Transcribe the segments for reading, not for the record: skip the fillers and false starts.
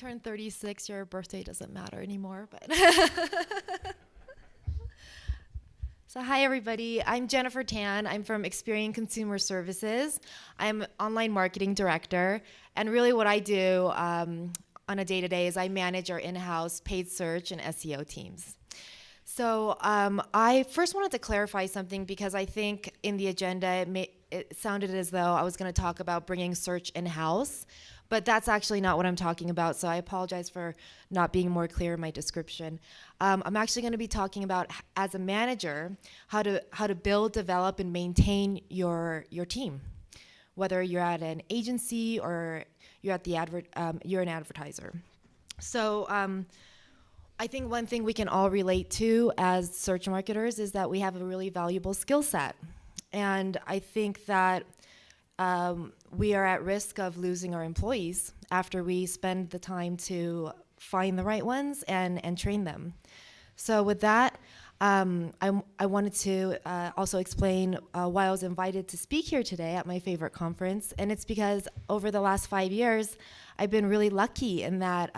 turned 36, your birthday doesn't matter anymore. But So hi everybody, I'm Jennifer Tan. I'm from Experian Consumer Services. I'm online marketing director, and really what I do on a day-to-day is I manage our in-house paid search and SEO teams. So I first wanted to clarify something because I think in the agenda it sounded as though I was going to talk about bringing search in-house, but that's actually not what I'm talking about, so I apologize for not being more clear in my description. I'm actually going to be talking about, as a manager, how to build, develop, and maintain your team, whether you're at an agency or you're at you're an advertiser. So I think one thing we can all relate to as search marketers is that we have a really valuable skill set, and I think that we are at risk of losing our employees after we spend the time to find the right ones and train them. So with that, I wanted to also explain why I was invited to speak here today at my favorite conference, and it's because over the last 5 years, I've been really lucky in that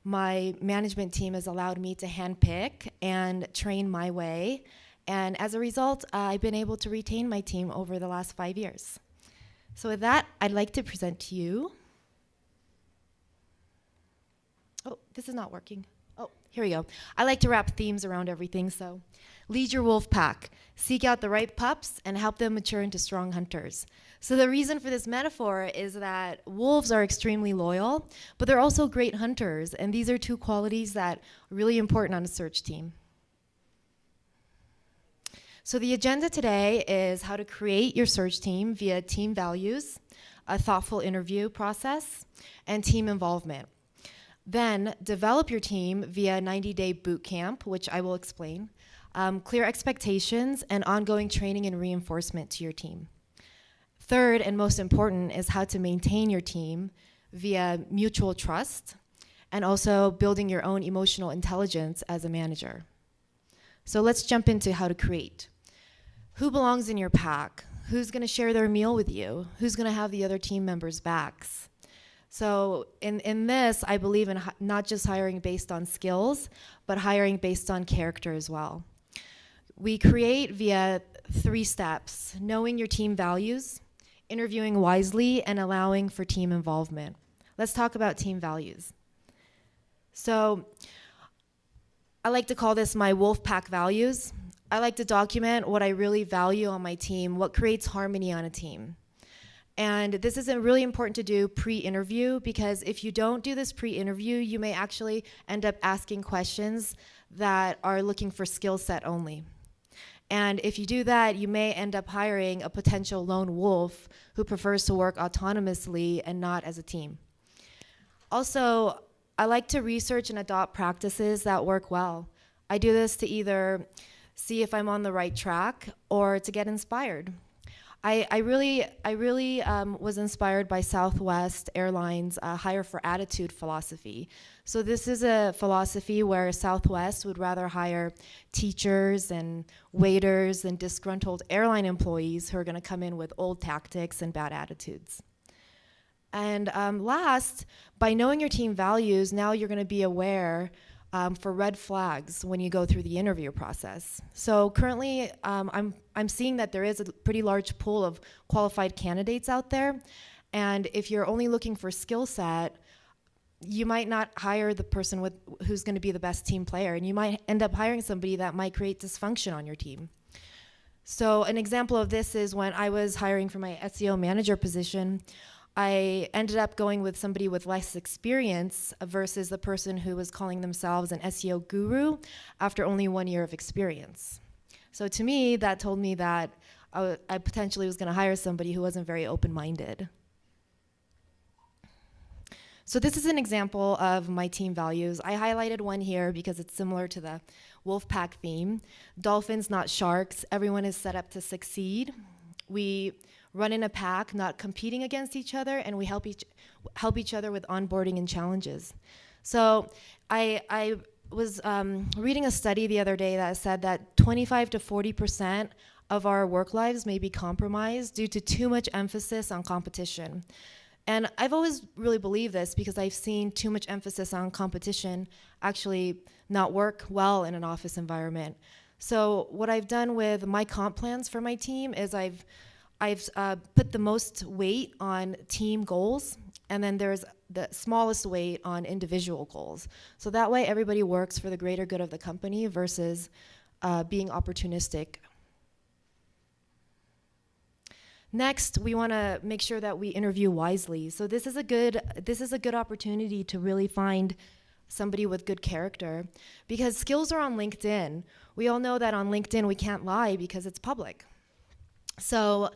my management team has allowed me to handpick and train my way, and as a result, I've been able to retain my team over the last 5 years. So with that, I'd like to present to you. Oh, this is not working. Oh, here we go. I like to wrap themes around everything, so lead your wolf pack. Seek out the right pups and help them mature into strong hunters. So the reason for this metaphor is that wolves are extremely loyal, but they're also great hunters, and these are two qualities that are really important on a search team. So the agenda today is how to create your search team via team values, a thoughtful interview process, and team involvement. Then develop your team via 90-day boot camp, which I will explain, clear expectations, and ongoing training and reinforcement to your team. Third, and most important, is how to maintain your team via mutual trust and also building your own emotional intelligence as a manager. So let's jump into how to create. Who belongs in your pack? Who's going to share their meal with you? Who's going to have the other team members' backs? So in this, I believe in not just hiring based on skills, but hiring based on character as well. We create via 3 steps: knowing your team values, interviewing wisely, and allowing for team involvement. Let's talk about team values. So I like to call this my wolf pack values. I like to document what I really value on my team, what creates harmony on a team. And this is really important to do pre-interview, because if you don't do this pre-interview, you may actually end up asking questions that are looking for skill set only. And if you do that, you may end up hiring a potential lone wolf who prefers to work autonomously and not as a team. Also, I like to research and adopt practices that work well. I do this to either see if I'm on the right track or to get inspired. I really was inspired by Southwest Airlines' hire for attitude philosophy. So this is a philosophy where Southwest would rather hire teachers and waiters than disgruntled airline employees who are going to come in with old tactics and bad attitudes. And last, by knowing your team values, now you're going to be aware for red flags when you go through the interview process. So currently, I'm seeing that there is a pretty large pool of qualified candidates out there, and if you're only looking for skill set, you might not hire the person who's going to be the best team player, and you might end up hiring somebody that might create dysfunction on your team. So an example of this is when I was hiring for my SEO manager position, I ended up going with somebody with less experience versus the person who was calling themselves an SEO guru after only 1 year of experience. So to me, that told me that I potentially was going to hire somebody who wasn't very open-minded. So this is an example of my team values. I highlighted one here because it's similar to the wolf pack theme. Dolphins, not sharks. Everyone is set up to succeed. We run in a pack, not competing against each other, and we help each other with onboarding and challenges. So I was reading a study the other day that said that 25 to 40% of our work lives may be compromised due to too much emphasis on competition. And I've always really believed this because I've seen too much emphasis on competition actually not work well in an office environment. So what I've done with my comp plans for my team is I've put the most weight on team goals, and then there's the smallest weight on individual goals. So that way everybody works for the greater good of the company versus being opportunistic. Next, we want to make sure that we interview wisely. So this is a good opportunity to really find somebody with good character, because skills are on LinkedIn. We all know that on LinkedIn we can't lie because it's public. So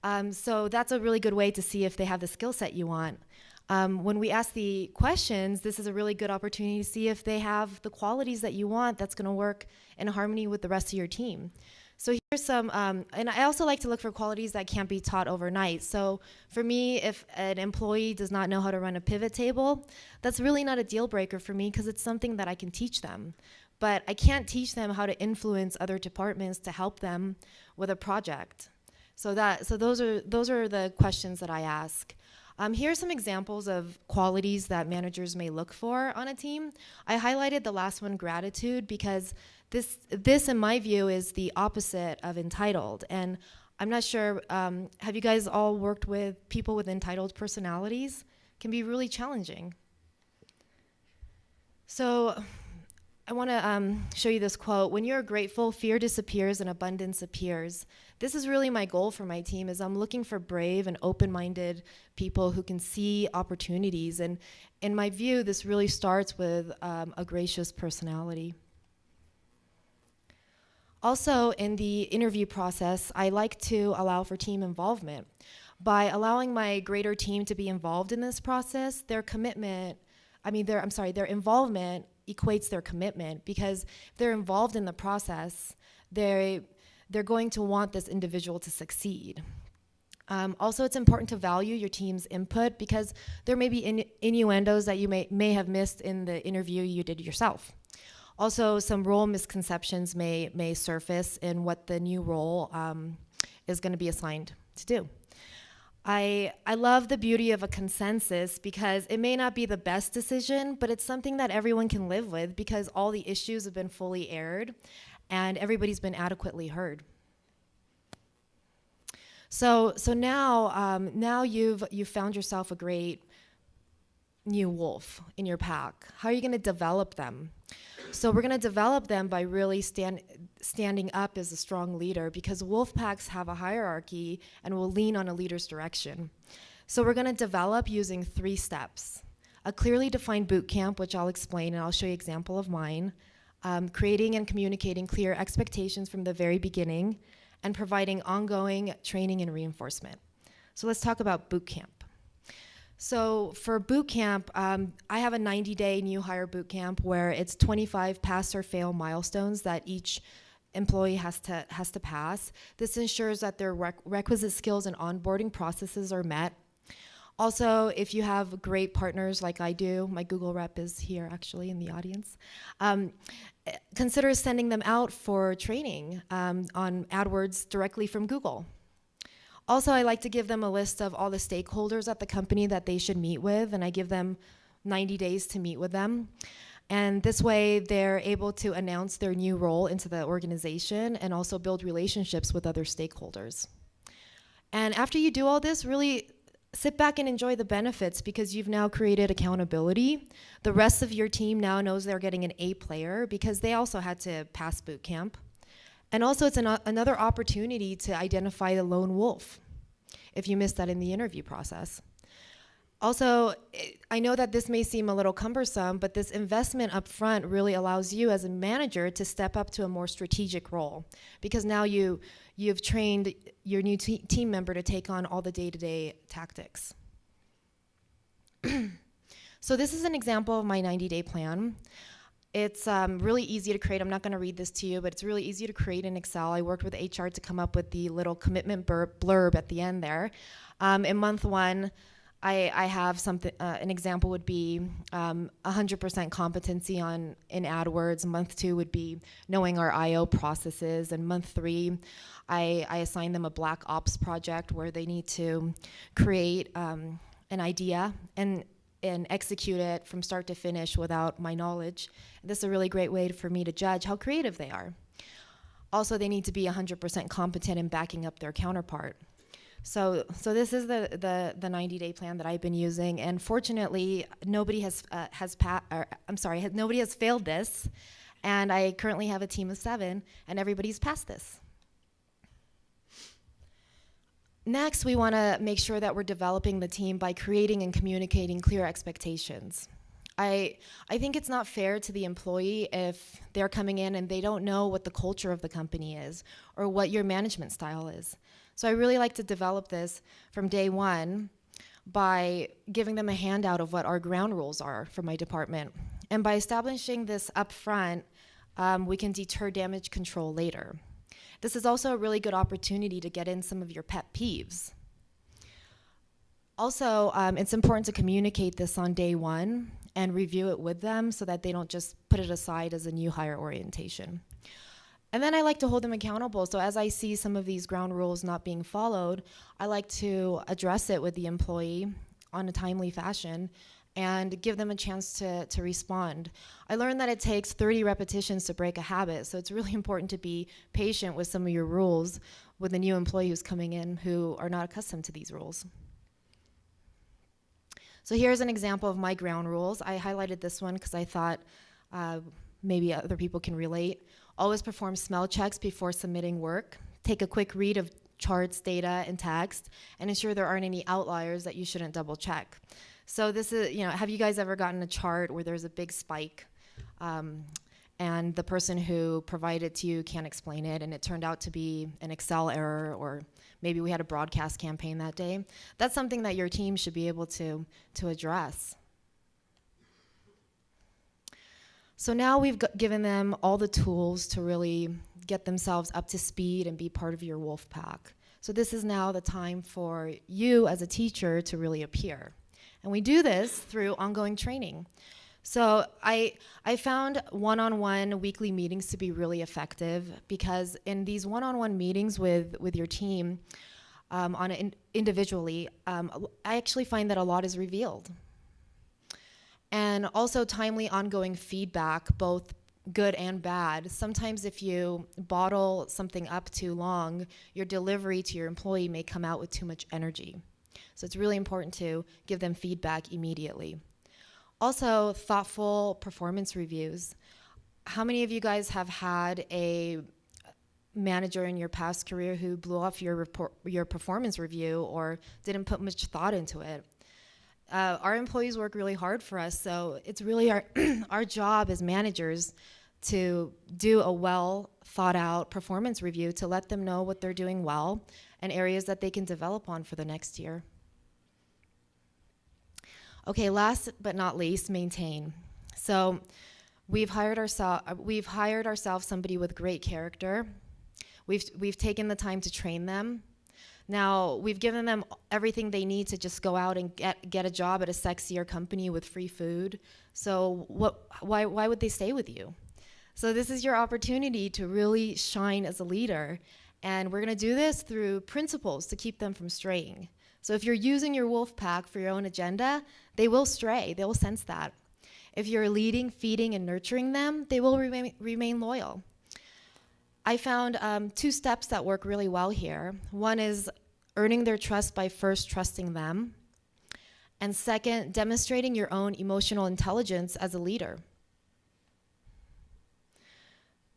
that's a really good way to see if they have the skill set you want. When we ask the questions, this is a really good opportunity to see if they have the qualities that you want that's going to work in harmony with the rest of your team. So here's some, and I also like to look for qualities that can't be taught overnight. So for me, if an employee does not know how to run a pivot table, that's really not a deal breaker for me because it's something that I can teach them. But I can't teach them how to influence other departments to help them with a project. So those are the questions that I ask. Here are some examples of qualities that managers may look for on a team. I highlighted the last one, gratitude, because this in my view is the opposite of entitled. And I'm not sure, have you guys all worked with people with entitled personalities? It can be really challenging. So I want to show you this quote. When you're grateful, fear disappears and abundance appears. This is really my goal for my team, is I'm looking for brave and open-minded people who can see opportunities. And in my view, this really starts with a gracious personality. Also, in the interview process, I like to allow for team involvement. By allowing my greater team to be involved in this process, their involvement equates their commitment, because if they're involved in the process, they're going to want this individual to succeed. Also, it's important to value your team's input, because there may be innuendos that you may have missed in the interview you did yourself. Also, some role misconceptions may surface in what the new role is going to be assigned to do. I love the beauty of a consensus, because it may not be the best decision, but it's something that everyone can live with, because all the issues have been fully aired and everybody's been adequately heard. So now you've found yourself a great new wolf in your pack. How are you going to develop them? So we're going to develop them by really standing up as a strong leader, because wolf packs have a hierarchy and will lean on a leader's direction. So we're going to develop using 3 steps. A clearly defined boot camp, which I'll explain, and I'll show you an example of mine. Creating and communicating clear expectations from the very beginning, and providing ongoing training and reinforcement. So let's talk about boot camp. So for boot camp, I have a 90-day new hire boot camp where it's 25 pass or fail milestones that each employee has to pass. This ensures that their requisite skills and onboarding processes are met. Also, if you have great partners like I do, my Google rep is here actually in the audience, consider sending them out for training on AdWords directly from Google. Also, I like to give them a list of all the stakeholders at the company that they should meet with, and I give them 90 days to meet with them. And this way, they're able to announce their new role into the organization and also build relationships with other stakeholders. And after you do all this, really sit back and enjoy the benefits, because you've now created accountability. The rest of your team now knows they're getting an A player because they also had to pass boot camp. And also, it's another opportunity to identify the lone wolf if you missed that in the interview process. Also, I know that this may seem a little cumbersome, but this investment up front really allows you as a manager to step up to a more strategic role, because now you've trained your new team member to take on all the day-to-day tactics. So this is an example of my 90-day plan. It's really easy to create. I'm not going to read this to you, but it's really easy to create in Excel. I worked with HR to come up with the little commitment blurb at the end there. In month 1, I have something. An example would be 100% competency in AdWords. Month 2 would be knowing our I/O processes, and month 3, I assign them a Black Ops project where they need to create an idea and execute it from start to finish without my knowledge. This is a really great way for me to judge how creative they are. Also, they need to be 100% competent in backing up their counterpart. So this is the 90-day plan that I've been using, and fortunately, nobody has failed this, and I currently have a team of 7, and everybody's passed this. Next, we want to make sure that we're developing the team by creating and communicating clear expectations. I think it's not fair to the employee if they're coming in and they don't know what the culture of the company is or what your management style is. So I really like to develop this from day one by giving them a handout of what our ground rules are for my department. And by establishing this up front, we can deter damage control later. This is also a really good opportunity to get in some of your pet peeves. Also, it's important to communicate this on day one and review it with them so that they don't just put it aside as a new hire orientation. And then I like to hold them accountable. So as I see some of these ground rules not being followed, I like to address it with the employee on a timely fashion and give them a chance to respond. I learned that it takes 30 repetitions to break a habit, so it's really important to be patient with some of your rules with a new employee who's coming in who are not accustomed to these rules. So here's an example of my ground rules. I highlighted this one because I thought maybe other people can relate. Always perform smell checks before submitting work. Take a quick read of charts, data, and text, and ensure there aren't any outliers that you shouldn't double check. So this is, have you guys ever gotten a chart where there's a big spike and the person who provided it to you can't explain it and it turned out to be an Excel error, or maybe we had a broadcast campaign that day? That's something that your team should be able to address. So now we've given them all the tools to really get themselves up to speed and be part of your wolf pack. So this is now the time for you as a teacher to really appear. And we do this through ongoing training. So I found one-on-one weekly meetings to be really effective, because in these one-on-one meetings with your team individually, I actually find that a lot is revealed. And also timely ongoing feedback, both good and bad. Sometimes if you bottle something up too long, your delivery to your employee may come out with too much energy. So it's really important to give them feedback immediately. Also, thoughtful performance reviews. How many of you guys have had a manager in your past career who blew off your performance review or didn't put much thought into it? Our employees work really hard for us, so it's really our job as managers to do a well thought out performance review to let them know what they're doing well and areas that they can develop on for the next year. Okay, last but not least, maintain. So we've hired ourselves somebody with great character. We've taken the time to train them. Now, we've given them everything they need to just go out and get a job at a sexier company with free food. So why would they stay with you? So this is your opportunity to really shine as a leader. And we're going to do this through principles to keep them from straying. So if you're using your wolf pack for your own agenda, they will stray. They will sense that. If you're leading, feeding, and nurturing them, they will remain loyal. I found 2 steps that work really well here. One is earning their trust by first trusting them. And second, demonstrating your own emotional intelligence as a leader.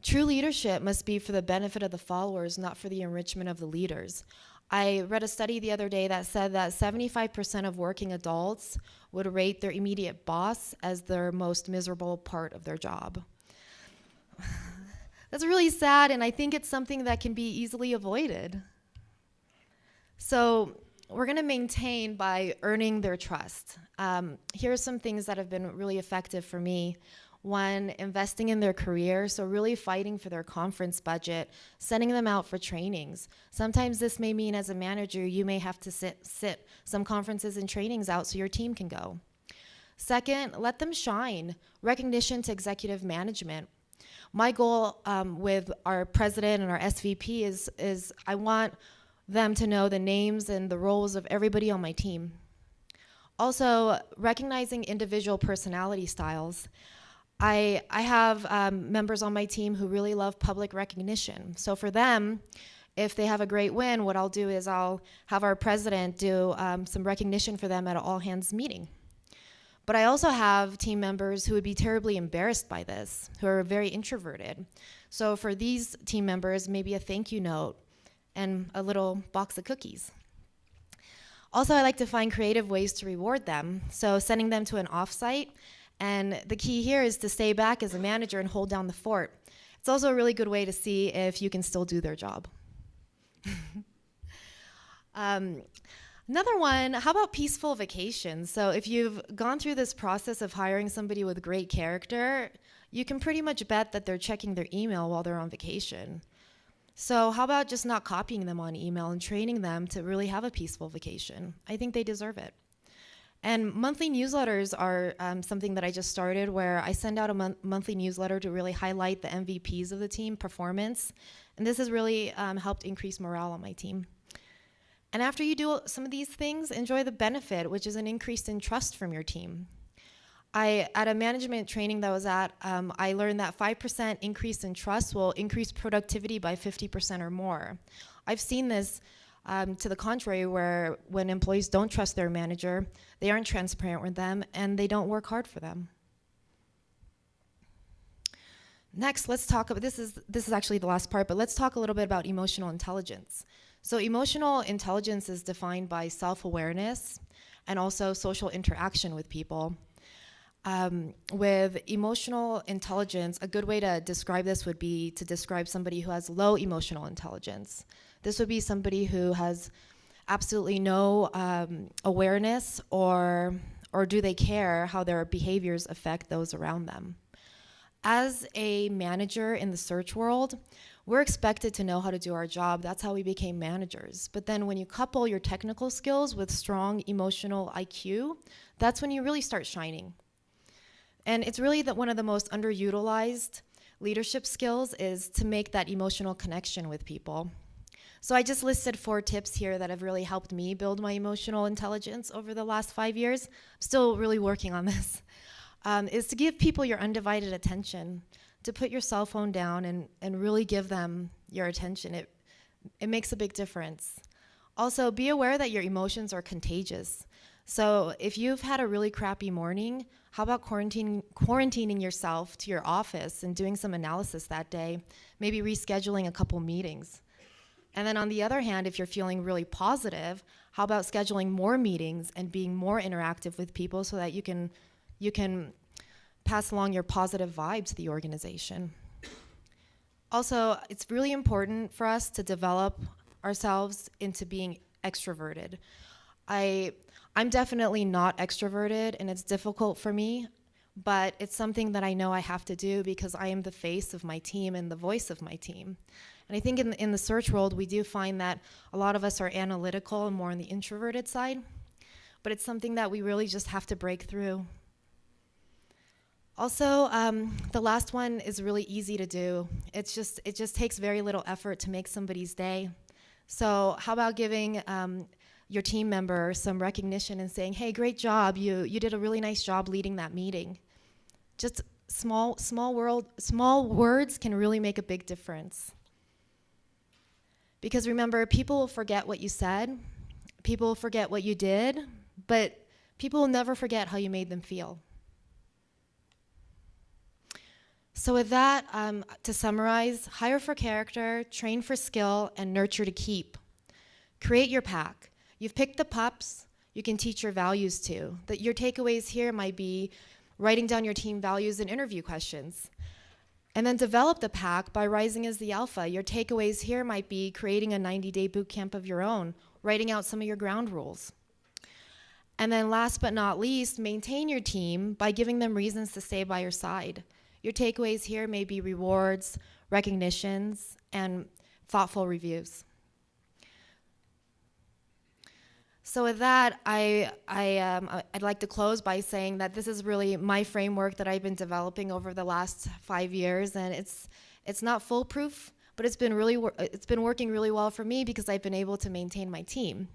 True leadership must be for the benefit of the followers, not for the enrichment of the leaders. I read a study the other day that said that 75% of working adults would rate their immediate boss as their most miserable part of their job. That's really sad, and I think it's something that can be easily avoided. So we're going to maintain by earning their trust. Here are some things that have been really effective for me. One, investing in their career, so really fighting for their conference budget, sending them out for trainings. Sometimes this may mean as a manager, you may have to sit some conferences and trainings out so your team can go. Second, let them shine. Recognition to executive management. My goal with our president and our SVP is I want them to know the names and the roles of everybody on my team. Also, recognizing individual personality styles. I have members on my team who really love public recognition. So for them, if they have a great win, what I'll do is I'll have our president do some recognition for them at an all-hands meeting. But I also have team members who would be terribly embarrassed by this, who are very introverted. So for these team members, maybe a thank you note and a little box of cookies. Also, I like to find creative ways to reward them. So sending them to an offsite. And the key here is to stay back as a manager and hold down the fort. It's also a really good way to see if you can still do their job. Another one, how about peaceful vacations? So if you've gone through this process of hiring somebody with great character, you can pretty much bet that they're checking their email while they're on vacation. So how about just not copying them on email and training them to really have a peaceful vacation? I think they deserve it. And monthly newsletters are something that I just started, where I send out a monthly newsletter to really highlight the MVPs of the team performance. And this has really helped increase morale on my team. And after you do some of these things, enjoy the benefit, which is an increase in trust from your team. At a management training that I was at, I learned that 5% increase in trust will increase productivity by 50% or more. I've seen this to the contrary, where when employees don't trust their manager, they aren't transparent with them, and they don't work hard for them. Next, let's talk about, this is actually the last part, but let's talk a little bit about emotional intelligence. So emotional intelligence is defined by self-awareness and also social interaction with people. With emotional intelligence, a good way to describe this would be to describe somebody who has low emotional intelligence. This would be somebody who has absolutely no awareness or do they care how their behaviors affect those around them. As a manager in the search world, we're expected to know how to do our job. That's how we became managers. But then when you couple your technical skills with strong emotional IQ, that's when you really start shining. And it's really one of the most underutilized leadership skills is to make that emotional connection with people. So I just listed 4 tips here that have really helped me build my emotional intelligence over the last 5 years. I'm still really working on this. Is to give people your undivided attention, to put your cell phone down and really give them your attention. It makes a big difference. Also, be aware that your emotions are contagious. So if you've had a really crappy morning, how about quarantining yourself to your office and doing some analysis that day, maybe rescheduling a couple meetings. And then on the other hand, if you're feeling really positive, how about scheduling more meetings and being more interactive with people so that you can pass along your positive vibe to the organization. Also, it's really important for us to develop ourselves into being extroverted. I'm definitely not extroverted, and it's difficult for me, but it's something that I know I have to do because I am the face of my team and the voice of my team. And I think in the search world, we do find that a lot of us are analytical and more on the introverted side, but it's something that we really just have to break through. Also, the last one is really easy to do. It just takes very little effort to make somebody's day. So how about giving your team member some recognition and saying, hey, great job, you did a really nice job leading that meeting. Just small words can really make a big difference. Because remember, people will forget what you said, people will forget what you did, but people will never forget how you made them feel. So with that, to summarize, hire for character, train for skill, and nurture to keep. Create your pack. You've picked the pups, you can teach your values to. Your takeaways here might be writing down your team values and interview questions. And then develop the pack by rising as the alpha. Your takeaways here might be creating a 90-day boot camp of your own, writing out some of your ground rules. And then last but not least, maintain your team by giving them reasons to stay by your side. Your takeaways here may be rewards, recognitions, and thoughtful reviews. So with that, I'd like to close by saying that this is really my framework that I've been developing over the last 5 years, and it's not foolproof, but it's been working really well for me because I've been able to maintain my team.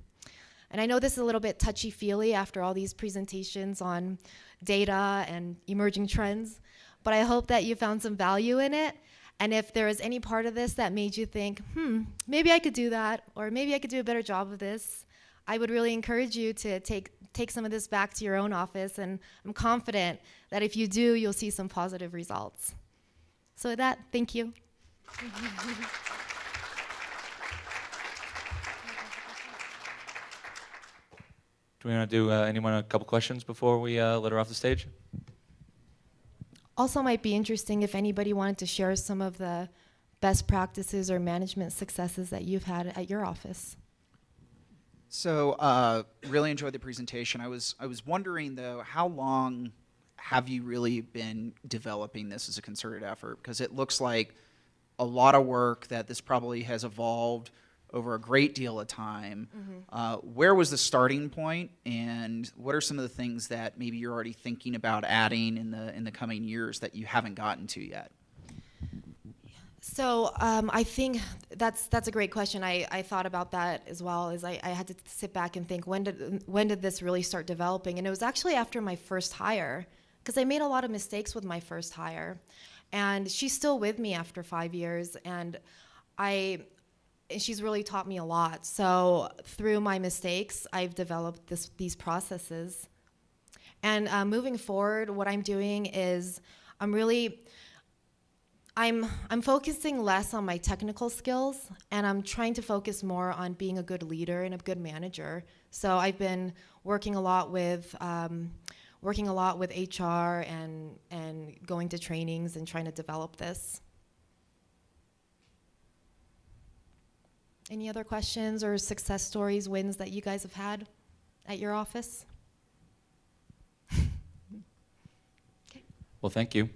And I know this is a little bit touchy-feely after all these presentations on data and emerging trends, but I hope that you found some value in it. And if there is any part of this that made you think, maybe I could do that, or maybe I could do a better job of this, I would really encourage you to take some of this back to your own office, and I'm confident that if you do, you'll see some positive results. So with that, thank you. Do we want to do anyone a couple questions before we let her off the stage? Also might be interesting if anybody wanted to share some of the best practices or management successes that you've had at your office. So really enjoyed the presentation. I was wondering though, how long have you really been developing this as a concerted effort? Because it looks like a lot of work that this probably has evolved over a great deal of time. Where was the starting point, and what are some of the things that maybe you're already thinking about adding in the coming years that you haven't gotten to yet? So I think that's a great question. I thought about that as well. As I had to sit back and think, when did this really start developing? And it was actually after my first hire, because I made a lot of mistakes with my first hire, and she's still with me after 5 years, and she's really taught me a lot. So through my mistakes, I've developed these processes. And moving forward, what I'm doing is I'm focusing less on my technical skills, and I'm trying to focus more on being a good leader and a good manager. So I've been working a lot with HR and going to trainings and trying to develop this. Any other questions or success stories, wins that you guys have had at your office? Well, thank you.